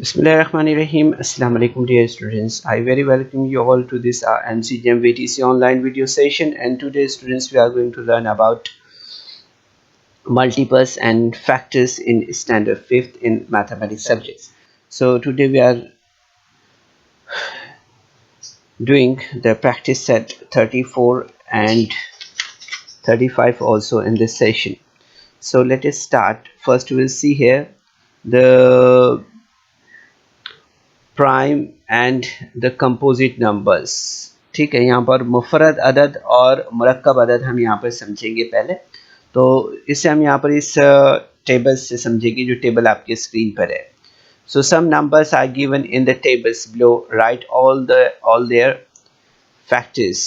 Bismillahirrahmanirrahim. Assalamu alaikum dear students. I very welcome you all to this MCGM VTC online video session, and today students we are going to learn about multiples and factors in standard 5th in mathematics subjects. So today we are doing the practice set 34 and 35 also in this session. So let us start. First we will see here the prime and the composite numbers. ठीक है, यहाँ पर मुफरद अदद और मुरक्कब अदद हम यहाँ पर समझेंगे पहले। तो इससे हम यहाँ पर इस टेबल से समझेंगे जो टेबल आपके स्क्रीन पर है। So some numbers are given in the tables below, write all their factors.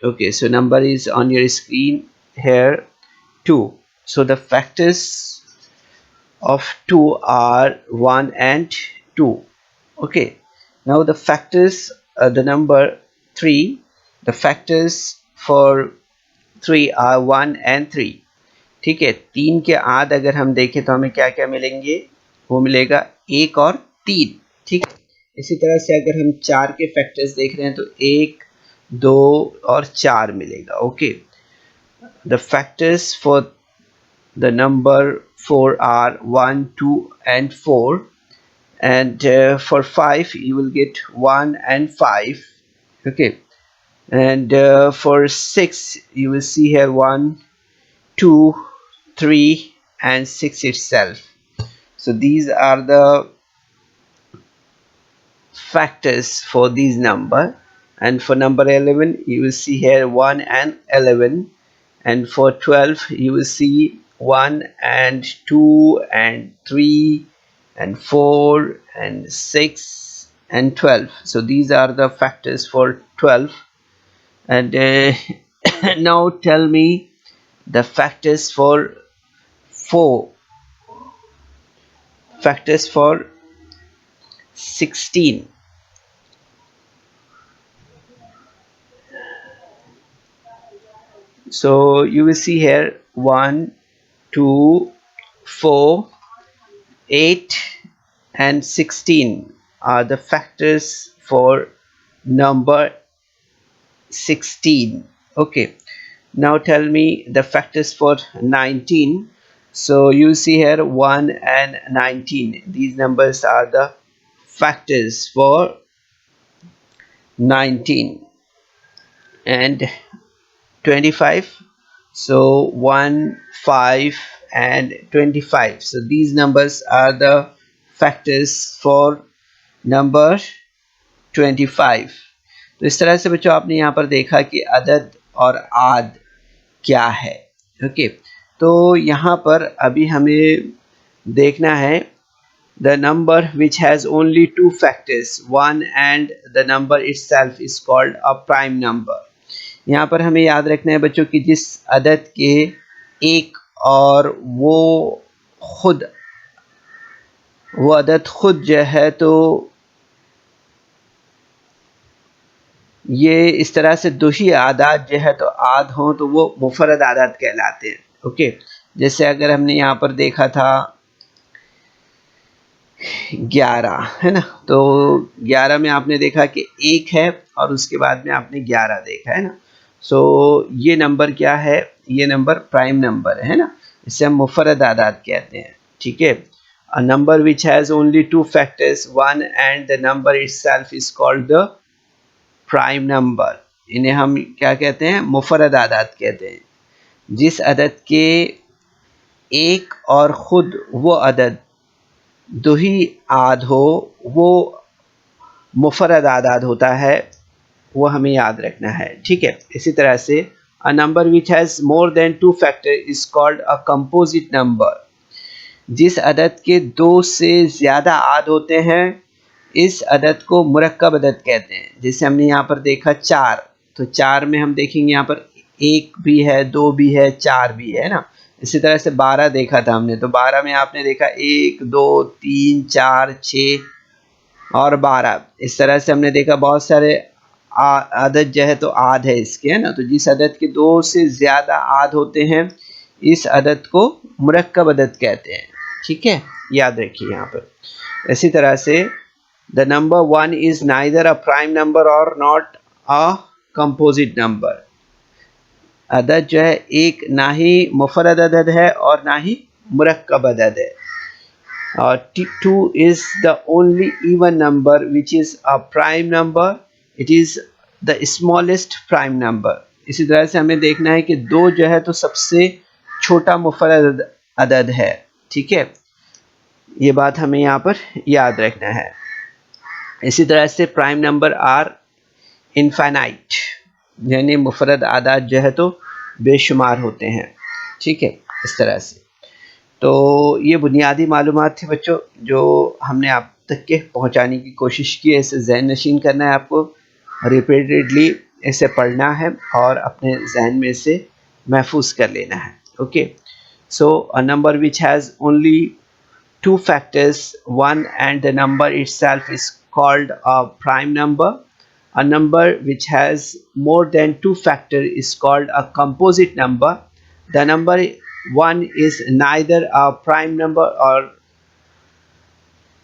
Okay, so number is on your screen here 2. So the factors of 2 are 1 and 2. Okay, now the factors, the number 3, the factors for 3 are 1 and 3. ठीक है, 3 के आद अगर हम देखें तो हमें क्या क्या मिलेंगे, वो मिलेगा 1 और 3। ठीक है, इसी तरह से अगर हम 4 के फैक्टर्स देख रहे हैं तो 1, 2 और 4 मिलेगा। Okay, the factors for the number 4 are 1, 2 and 4. And for 5 you will get 1 and 5. Okay, and for 6 you will see here 1, 2, 3 and 6 itself. So these are the factors for these number. And for number 11 you will see here 1 and 11, and for 12 you will see 1 and 2 and 3 and 4 and 6 and 12. So these are the factors for 12. And now tell me the factors for 4, factors for 16. So you will see here 1, 2, 4, 8 and 16 are the factors for number 16. Okay, now tell me the factors for 19. So you see here 1 and 19. These numbers are the factors for 19. And 25, so 1, 5 and 25. So these numbers are the factors for number 25. तो इस तरह से बच्चों आपने यहाँ पर देखा कि अदद और आद क्या है। ओके, तो यहाँ पर अभी हमें देखना है the number which has only 2 factors, 1 and the number itself is called a prime number. यहाँ पर हमें याद रखना है बच्चों कि जिस अदद के एक और वो अदद खुद जो है, तो ये इस तरह से दो ही आदाद जो है तो आद हों तो वो मुफरद आदाद कहलाते हैं। ओके, जैसे अगर हमने यहाँ पर देखा था 11 है ना, तो 11 में आपने देखा कि 1 है और उसके बाद में आपने 11 देखा है ना। सो ये नंबर क्या है, ये नंबर प्राइम नंबर है ना, इसे हम मुफरद आदाद कहते हैं। ठीक है, a number which has only 2 factors 1 and the number itself is called the prime number. इन्हें हम क्या कहते हैं, मुफरद आदाद कहते हैं। जिस अदद के एक और ख़ुद वो अदद दो ही आद हो वो मुफरद आदाद होता है, वो हमें याद रखना है। ठीक है, इसी तरह से a number which has more than 2 factor is called a composite number. जिस अदद के 2 से ज़्यादा आद होते हैं इस अदद को मुरक्कब अदद कहते हैं। जैसे हमने यहाँ पर देखा 4, तो 4 में हम देखेंगे यहाँ पर 1 भी है, 2 भी है, 4 भी है ना। इसी तरह से 12 देखा था हमने, तो 12 में आपने देखा 1, 2, 3, 4, 6 और 12। इस तरह से हमने देखा बहुत सारे आदद जो है तो आद है इसके, है ना। तो जिस अदद के 2 से ज़्यादा आद होते हैं इस अदद को मुरक्कब अदद कहते हैं। ठीक है, याद रखिए यहाँ पर। इसी तरह से The number 1 is neither a prime number or not a composite number. अदद जो है एक ना ही मुफरद अदद है और ना ही मुरक्कब अदद है. 2 is the only even number which is a prime number. It is the smallest prime number. इसी तरह से हमें देखना है कि 2 जो है तो सबसे छोटा मुफरद अदद है. ठीक है, ये बात हमें यहाँ पर याद रखना है. इसी तरह से प्राइम नंबर आर इनफाइनाइट, यानी मुफरद आदाद जो है तो बेशुमार होते हैं. ठीक है, इस तरह से. तो ये बुनियादी मालूमात थी बच्चों जो हमने आप तक के पहुंचाने की कोशिश की है. इसे ज़हन नशीन करना है आपको, रिपीटेडली इसे पढ़ना है और अपने जहन में इसे महफूज कर लेना है. Okay, so a number which has only 2 factors, 1 and the number itself is called a prime number. A number which has more than 2 factors is called a composite number. The number 1 is neither a prime number or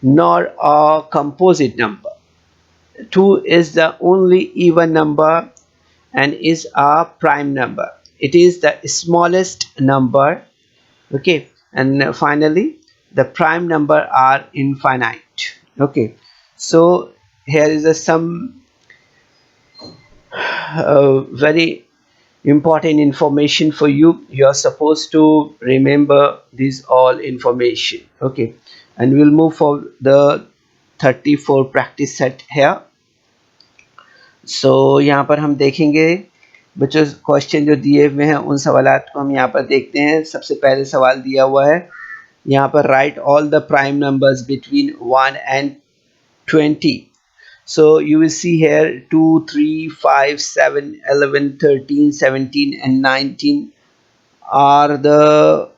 nor a composite number. 2 is the only even number and is a prime number. It is the smallest number. Okay, and finally the prime number are infinite. Okay, so here is some very important information for you. You are supposed to remember these all information. Okay, and we'll move for the 34 practice set here. So यहाँ पर हम देखेंगे बच्चों question जो दिए हुए हैं उन सवालात को हम यहाँ पर देखते हैं. सबसे पहले सवाल दिया हुआ है यहाँ पर, right all the prime numbers between 1 and 20. So you will see here 2, 3, 5, 7, 11, 13, 17 and 19 are the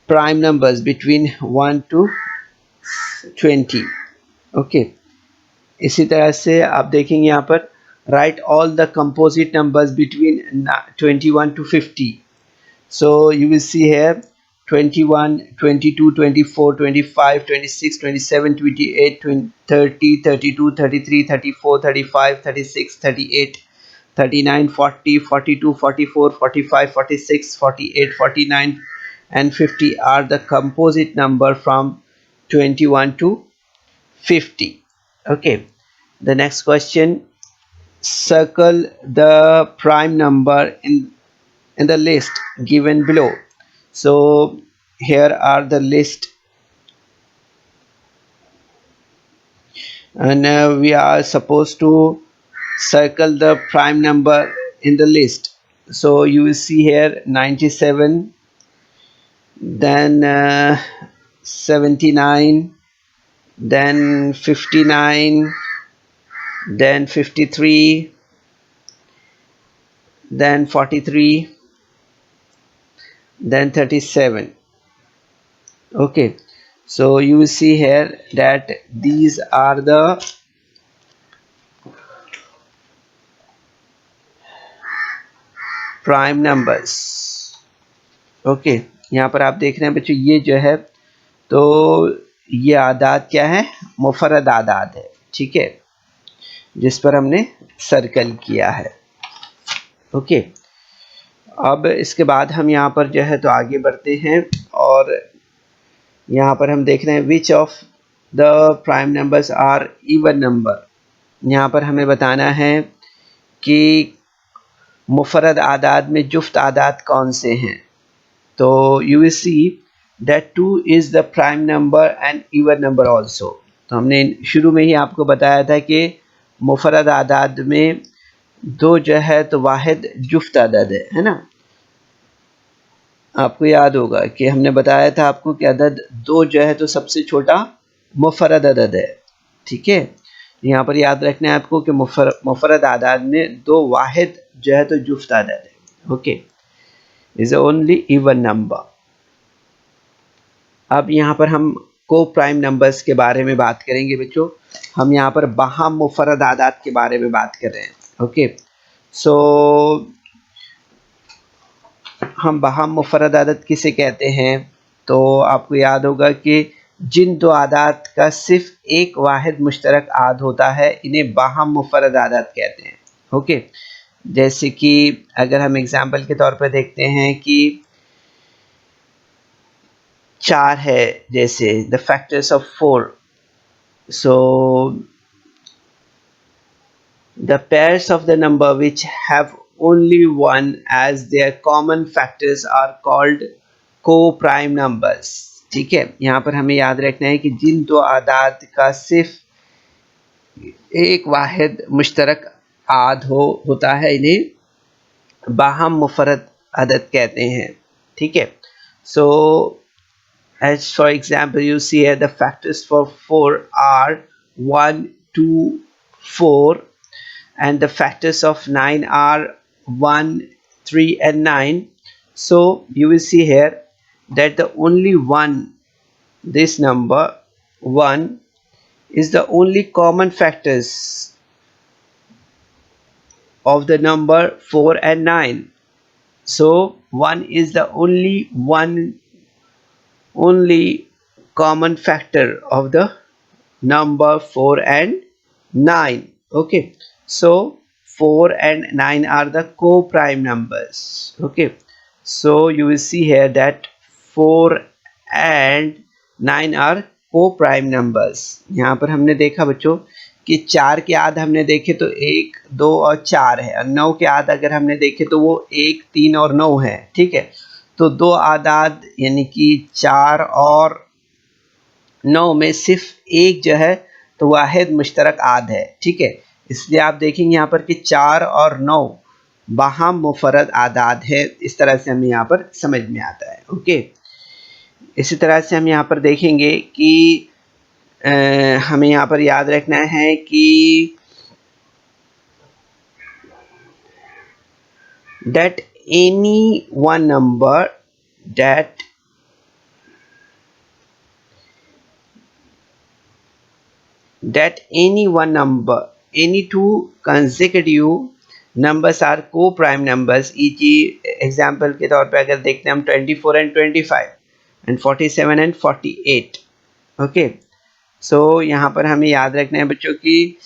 prime numbers between 1 to 20. Okay, इसी तरह से आप देखेंगे यहाँ पर, write all the composite numbers between 21 to 50. So you will see here 21, 22, 24, 25, 26, 27, 28, 30, 32, 33, 34, 35, 36, 38, 39, 40, 42, 44, 45, 46, 48, 49 and 50 are the composite number from 21 to 50. Okay, the next question, circle the prime number in the list given below. So here are the list and we are supposed to circle the prime number in the list. So you will see here 97, then 79, then 59, then 53, then 43, then 37. Okay, so you will see here that these are the prime numbers. Okay, यहाँ पर आप देख रहे हैं बच्चों, ये जो है तो ये आदाद क्या है, मुफरद आदाद है. ठीक है, जिस पर हमने सर्कल किया है. ओके, अब इसके बाद हम यहाँ पर जो है तो आगे बढ़ते हैं और यहाँ पर हम देख रहे हैं which of the prime numbers are even number. यहाँ पर हमें बताना है कि मुफरद आदाद में जुफ्त आदाद कौन से हैं. तो you will see that 2 is the prime number and even number also. तो हमने शुरू में ही आपको बताया था कि मुफरद आदाद में 2 जो है तो वाहिद जुफ्त अदद है ना. आपको याद होगा कि हमने बताया था आपको कि अदद 2 जो है तो सबसे छोटा मुफरद अदद है. ठीक है, यहाँ पर याद रखना है आपको कि मुफरद आदाद में 2 वाहिद जो है तो जुफ्त अदद है. Okay, is only even number. अब यहाँ पर हम को प्राइम नंबर्स के बारे में बात करेंगे बच्चों. हम यहाँ पर बाहम मुफरद आदाद के बारे में बात कर रहे हैं. ओके, सो हम बाहम मुफरद आदद किसे कहते हैं. तो आपको याद होगा कि जिन दो आदात का सिर्फ एक वाहिद मुश्तरक आद होता है इन्हें बाहम मुफरद आदात कहते हैं। ओके, जैसे कि अगर हम एग्जाम्पल के तौर पर देखते हैं कि 4 है, जैसे the factors of 4, so the pairs of the number which have only one as their common factors are called co-prime numbers। ठीक है, यहाँ पर हमें याद रखना है कि जिन दो आदाद का सिर्फ एक वाहिद मुश्तरक आद होता है इन्हें बाहम मुफरद अदद कहते हैं। ठीक है, सो as for example you see here the factors for 4 are 1, 2, 4, and the factors of 9 are 1, 3 and 9. So you will see here that the only one, this number 1 is the only common factors of the number 4 and 9. So 1 is the only common factor of the number 4 and 9. Okay, so 4 and 9 are the co-prime numbers. Okay, so you will see here that 4 and 9 are co-prime numbers। यहाँ पर हमने देखा बच्चों कि 4 के आद हमने देखे तो 1, 2 और 4 है, और 9 के आद अगर हमने देखे तो वो 1, 3 और 9 है। ठीक है, तो दो आदाद यानी कि 4 और 9 में सिर्फ एक जो है तो वाहिद मुश्तरक आद है। ठीक है, इसलिए आप देखेंगे यहाँ पर कि 4 और 9 बाहम मुफरद आदाद है। इस तरह से हमें यहाँ पर समझ में आता है। ओके, इसी तरह से हम यहाँ पर देखेंगे कि हमें यहाँ पर याद रखना है कि that any one number that any two consecutive numbers are co-prime numbers। Example के तौर पे अगर देखते हैं हम 24 and 25 and 47 and 48। ओके, सो यहाँ पर हमें याद रखना है बच्चों कि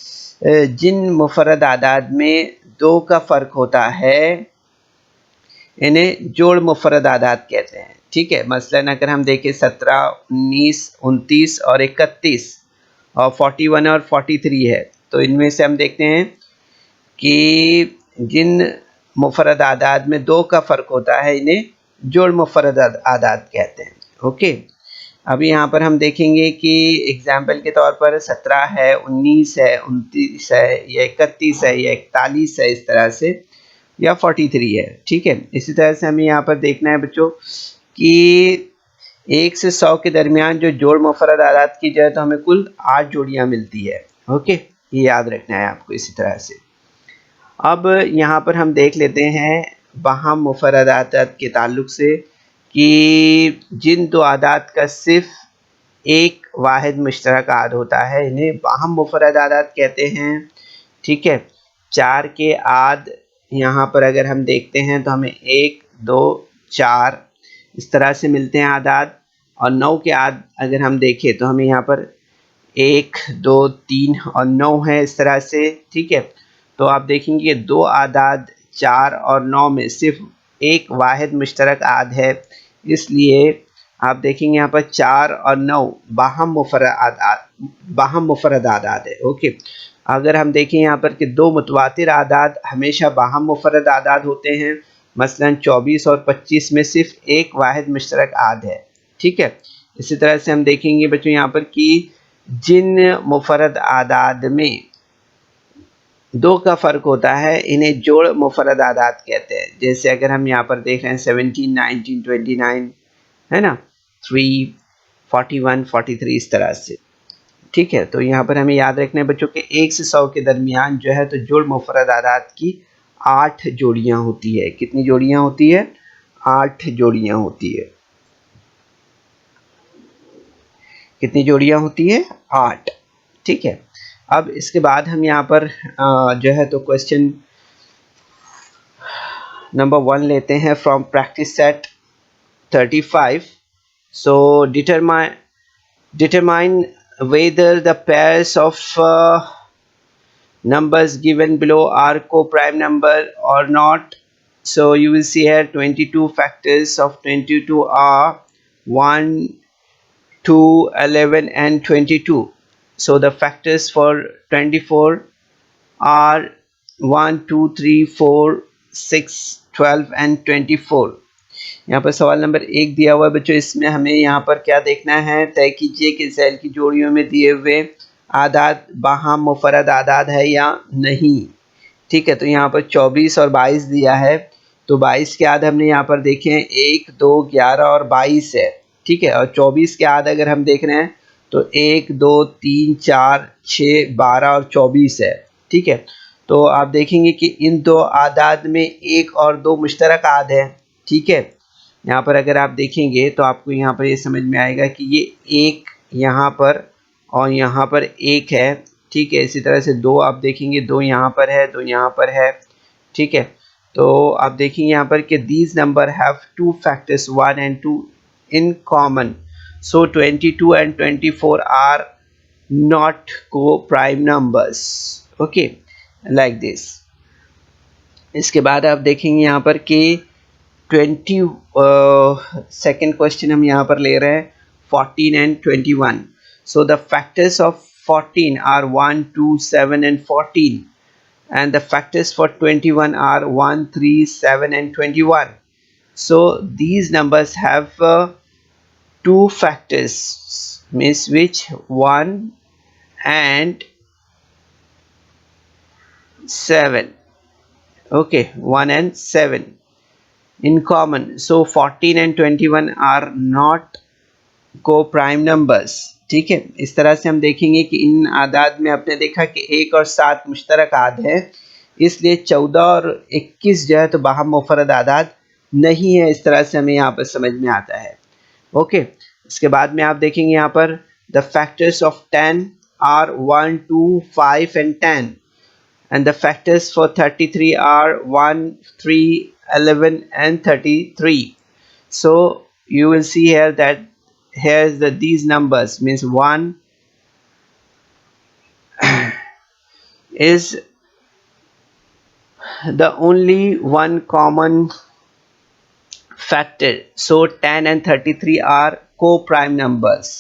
जिन मुफरद आदाद में 2 का फ़र्क होता है इन्हें जोड़ मुफरद आदाद कहते हैं। ठीक है, मसलन अगर हम देखें 17, 19, 29 और 31 और 41 और 43 है, तो इनमें से हम देखते हैं कि जिन मुफरद आदाद में 2 का फ़र्क होता है इन्हें जोड़ मुफरद आदाद कहते हैं। ओके, अभी यहाँ पर हम देखेंगे कि एग्जाम्पल के तौर पर 17 है, 19 है, 29 है, या 31 है, या 41 है, इस तरह से, या 43 है। ठीक है, इसी तरह से हमें यहाँ पर देखना है बच्चों कि 1 से 100 के दरमियान जो जोड़ मुफरद आदाद की जाए तो हमें कुल 8 जोड़ियाँ मिलती है। ओके, ये याद रखना है आपको। इसी तरह से अब यहाँ पर हम देख लेते हैं बाहम मुफरद आदाद के ताल्लुक से कि जिन दो आदाद का सिर्फ एक वाहिद मुश्तरक आद होता है इन्हें बाहम मुफरद आदाद कहते हैं। ठीक है, 4 के आद यहाँ पर अगर हम देखते हैं तो हमें 1, 2, 4 इस तरह से मिलते हैं आदाद, और 9 के आद अगर हम देखें तो हमें यहाँ पर 1, 2, 3 और 9 है, इस तरह से। ठीक है, तो आप देखेंगे 2 आदाद 4 और 9 में सिर्फ एक वाहिद मुश्तरक आद है, इसलिए आप देखेंगे यहाँ पर 4 और 9 बाहम मुफरद आदाद है। ओके, अगर हम देखें यहाँ पर कि 2 मुतवातिर आदाद हमेशा बाहम मुफरद आदाद होते हैं, मसलन 24 और 25 में सिर्फ एक वाहिद मुश्तरक आद है। ठीक है, इसी तरह से हम देखेंगे बच्चों यहाँ पर कि जिन मुफरद आदाद में 2 का फ़र्क होता है इन्हें जोड़ मुफरद आदाद कहते हैं। जैसे अगर हम यहाँ पर देख रहे हैं 17, 19, 29 है ना, 3, 41, 43 इस तरह से। ठीक है, तो यहाँ पर हमें याद रखना है बच्चों के 1 से 100 के दरमियान जो है तो जोड़ मुफरद आदाद की 8 जोड़ियाँ होती है। कितनी जोड़ियाँ होती है? 8 जोड़ियाँ होती है। कितनी जोड़ियाँ होती है? 8। ठीक है, अब इसके बाद हम यहाँ पर जो है तो क्वेश्चन नंबर 1 लेते हैं from practice set 35। So determine whether the pairs of numbers given below are co-prime number or not. So you will see here 22 factors of 22 are 1, 2, 11 and 22. So the factors for 24 are 1, 2, 3, 4, 6, 12 and 24. यहाँ पर सवाल number 1 दिया हुआ है बच्चों। इसमें हमें यहाँ पर क्या देखना है, तय कीजिए कि सेल की जोड़ियों में दिए हुए आदाद बाहम मुफरद आदाद है या नहीं। ठीक है, तो यहाँ पर 24 और 22 दिया है, तो 22 के आद हमने यहाँ पर देखे हैं 1, 2, 11 और 22 है। ठीक है, और 24 के आद अगर हम देख रहे हैं तो 1, 2, 3, 4, 6, 12 और 24 है। ठीक है, तो आप देखेंगे कि इन दो आदाद में 1 और 2 मुश्तरक आद है। ठीक है, यहाँ पर अगर आप देखेंगे तो आपको यहाँ पर ये समझ में आएगा कि ये 1 यहाँ पर और यहाँ पर 1 है। ठीक है, इसी तरह से 2 आप देखेंगे, 2 यहाँ पर है, 2 यहाँ पर है। ठीक है, तो आप देखेंगे यहाँ पर कि these number have two factors 1 and 2 in common, so 22 and 24 are not co-prime numbers. Okay, like this. इसके बाद आप देखेंगे यहाँ पर कि 20 सेकेंड क्वेश्चन हम यहाँ पर ले रहे हैं 14 and 21. So the factors of 14 are 1, 2, 7 and 14, and the factors for 21 are 1, 3, 7 and 21. So these numbers have two factors, means which 1 and 7. Okay, 1 and 7 in common. So 14 and 21 are not co-prime numbers. ठीक है, इस तरह से हम देखेंगे कि इन आदाद में आपने देखा कि 1 और 7 मुश्तरक आद है, इसलिए 14 और 21 जो है तो बाहम मुफरद आदाद नहीं है। इस तरह से हमें यहाँ पर समझ में आता है। ओके, इसके बाद में आप देखेंगे यहाँ पर the factors of 10 are 1, 2, 5 and 10, and the factors for 33 are 1, 3, 11 and 33. So you will see here that here's these numbers, means 1 is the only one common factor, so 10 and 33 are co-prime numbers.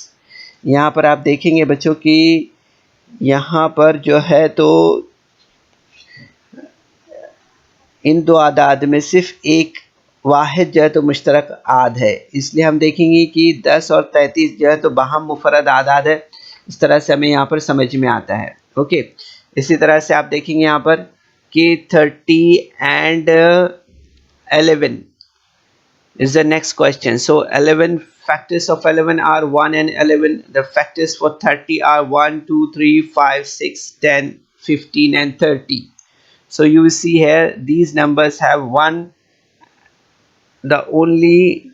यहाँ पर आप देखेंगे बच्चों कि यहाँ पर जो है तो इन दो आदाद में सिर्फ एक वाहिद जो है तो मुश्तरक आद है, इसलिए हम देखेंगे कि 10 और 33 जो है तो बाहम मुफरद आदाद है। इस तरह से हमें यहाँ पर समझ में आता है। ओके, इसी तरह से आप देखेंगे यहाँ पर कि 30 and 11 is the next question. So 11 factors of 11 are 1 and 11. The factors for 30 are 1, 2, 3, 5, 6, 10, 15 and 30. So you will see here these numbers have one, the only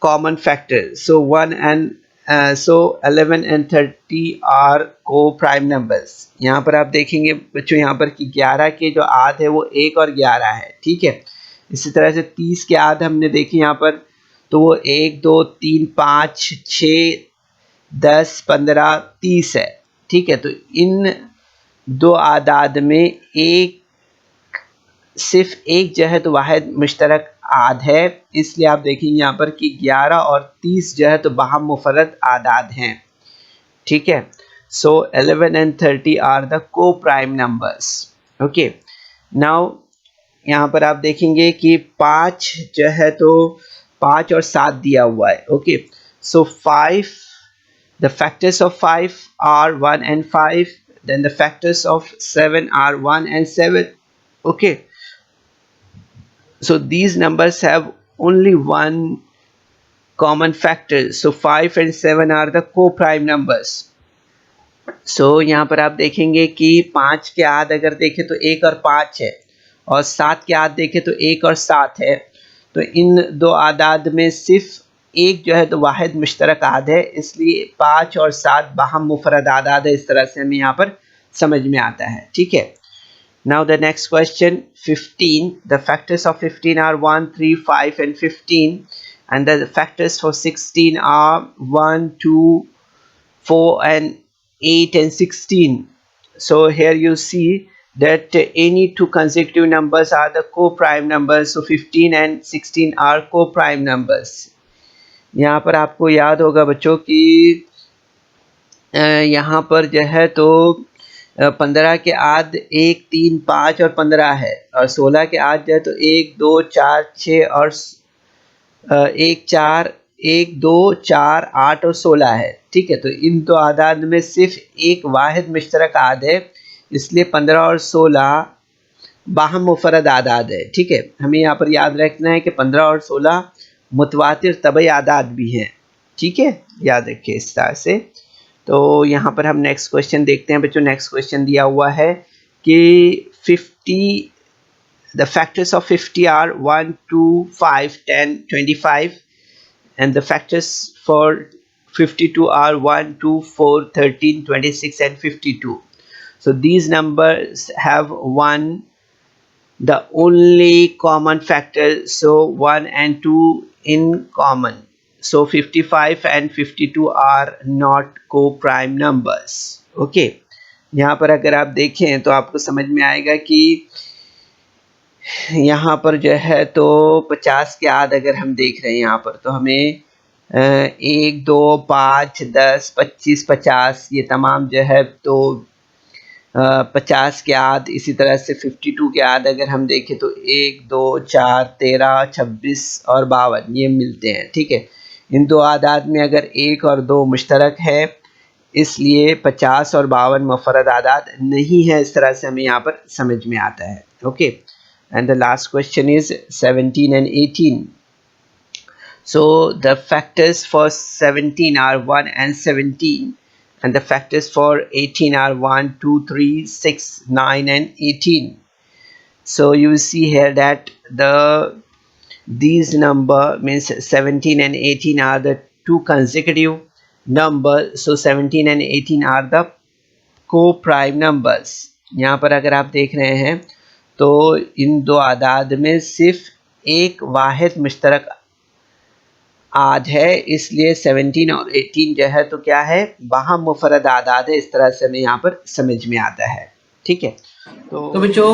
common factor. So 1 and so 11 and 30 are co-prime numbers. यहाँ पर आप देखेंगे बच्चों यहाँ पर कि 11 के जो आद है वो 1 और 11 है। ठीक है, इसी तरह से 30 के आद हमने देखे यहाँ पर तो वो 1, 2, 3, 5, 6, 10, 15, 30 है। ठीक है, तो इन दो आदाद में एक सिर्फ एक जो है तो वाहिद मुश्तरक आद है, इसलिए आप देखेंगे यहाँ पर कि 11 और 30 जो है तो बाहम मुफरद आदाद हैं। ठीक है, सो 11 and 30 आर द को प्राइम नंबर्स। ओके, नाउ यहाँ पर आप देखेंगे कि 5 जो है तो 5 और 7 दिया हुआ है। Okay, so 5, the factors of 5 are 1 and 5, then the factors of 7 are 1 and 7. Okay, so these numbers have only one common factor, so 5 and 7 are the co-prime numbers. So यहाँ पर आप देखेंगे कि 5 के आद अगर देखें तो 1 और 5 है, और 7 के आद देखें तो 1 और 7 है। तो इन दो आदाद में सिर्फ एक जो है तो वाहिद मुश्तरक आद है, इसलिए 5 और 7 बाहम मुफरद आदाद है। इस तरह से हमें यहाँ पर समझ में आता है। ठीक है, now the next question 15, the factors of 15 are 1, 3, 5 and 15, and the factors for 16 are 1, 2, 4 and 8 and 16. So here you see that any two consecutive numbers are the co-prime numbers. So 15 and 16 are co-prime numbers. यहाँ पर आपको याद होगा बच्चों कि यहाँ पर जो है तो 15 के आद 1, 3, 5 और 15 है, और 16 के आद जो है तो 1, 2, 4, 6 और 1, 4, 1, 2, 4, 8 और 16 है। ठीक है, तो इन दो आदाद में सिर्फ एक वाहिद मुश्तरक आद है, इसलिए 15 और 16 बाहम मुफरद आदाद है। ठीक है, हमें यहाँ पर याद रखना है कि 15 और 16 मुतवातिर तबई आदाद भी हैं। ठीक है, याद रखिए इस तरह से। तो यहाँ पर हम नेक्स्ट क्वेश्चन देखते हैं बच्चों। नेक्स्ट क्वेश्चन दिया हुआ है कि 50 the factors of 50 are 1, 2, 5, 10, 25, and the factors for 52 are 1, 2, 4, 13, 26 and 52. So these numbers have one the only common factor, so 1 and 2 in common. So 55 and 52 are not co-prime numbers. Okay, यहाँ पर अगर आप देखें तो आपको समझ में आएगा कि यहाँ पर जो है तो 50 के आद अगर हम देख रहे हैं यहाँ पर, तो हमें 1, 2, 5, 10, 25, 50 ये तमाम जो है तो 50 के आद, इसी तरह से 52 के आद अगर हम देखें तो 1, 2, 4, 13, 26 और 52 ये मिलते हैं। ठीक है, इन दो आदाद में अगर 1 और 2 मुश्तरक है, इसलिए 50 और 52 मुफरद आदाद नहीं है। इस तरह से हमें यहाँ पर समझ में आता है। Okay, and the last question is 17 and 18. So the factors for 17 are 1 and 17, and the factors for 18 are 1, 2, 3, 6, 9 and 18. So you see here that these number means 17 and 18 are the two consecutive numbers. So 17 and 18 are the co-prime numbers. यहाँ पर अगर आप देख रहे हैं तो इन दो आदाद में सिर्फ एक वाहिद मुश्तरक आद है, इसलिए 17 और 18 जो है तो क्या है, बाहम मुफरद आदाद है। इस तरह से हमें यहाँ पर समझ में आता है। ठीक है, तो बच्चों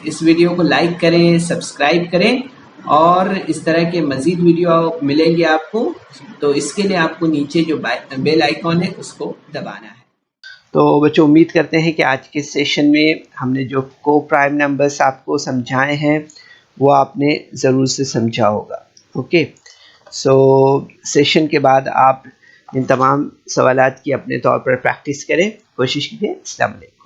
इस वीडियो को लाइक करें, सब्सक्राइब करें, और इस तरह के मज़ीद वीडियो मिलेंगे आपको। तो इसके लिए आपको नीचे जो बेल आइकॉन है उसको दबाना है। तो बच्चों उम्मीद करते हैं कि आज के सेशन में हमने जो को प्राइम नंबर्स आपको समझाए हैं वो आपने ज़रूर से समझा होगा। ओके, सो सेशन के बाद आप इन तमाम सवालात की अपने तौर पर प्रैक्टिस करें, कोशिश कीजिए। अस्सलाम वालेकुम।